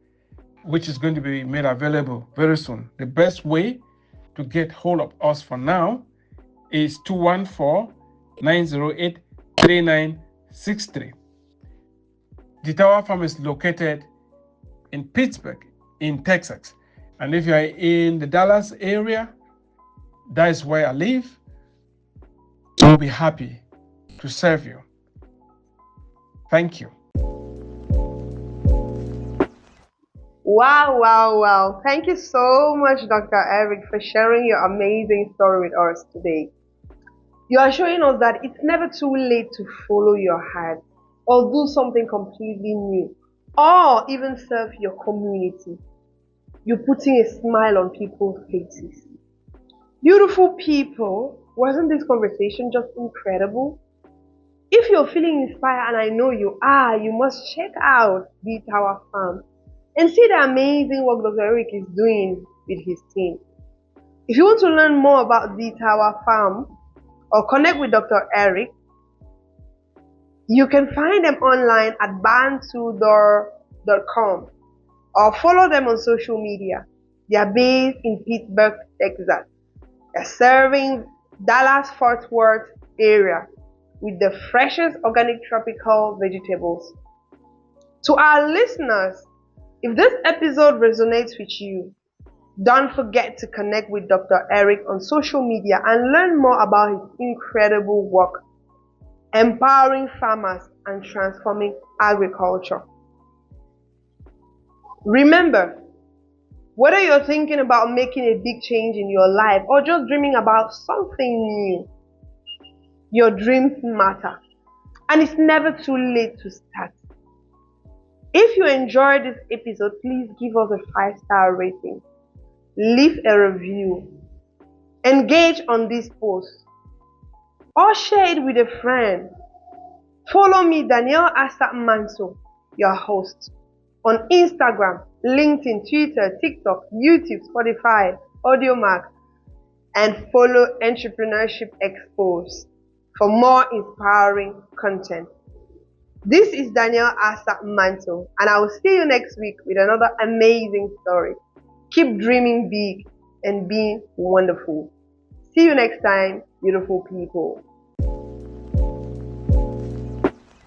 which is going to be made available very soon. The best way to get hold of us for now is 214-908-3963. DITAWA Farm is located in Pittsburg, in Texas. And if you're in the Dallas area, that is where I live, we'll be happy to serve you. Thank you. Wow, wow, wow. Thank you so much, Dr. Eric, for sharing your amazing story with us today. You are showing us that it's never too late to follow your heart or do something completely new or even serve your community. You're putting a smile on people's faces. Beautiful people, wasn't this conversation just incredible? If you're feeling inspired, and I know you are, you must check out DITAWA Farm and see the amazing work Dr. Eric is doing with his team. If you want to learn more about DITAWA Farm or connect with Dr. Eric, you can find them online at bantudor.com or follow them on social media. They are based in Pittsburg, Texas. They're serving Dallas-Fort Worth area with the freshest organic tropical vegetables. To our listeners, if this episode resonates with you, don't forget to connect with Dr. Eric on social media and learn more about his incredible work, empowering farmers and transforming agriculture. Remember, whether you're thinking about making a big change in your life or just dreaming about something new, your dreams matter, and it's never too late to start. If you enjoyed this episode, please give us a 5-star rating, leave a review, engage on this post, or share it with a friend. Follow me, Danielle Manso, your host, on Instagram, LinkedIn, Twitter, TikTok, YouTube, Spotify, AudioMac, and follow Entrepreneurship Exposed for more inspiring content. This is Danielle Manso, and I will see you next week with another amazing story. Keep dreaming big and being wonderful. See you next time, beautiful people.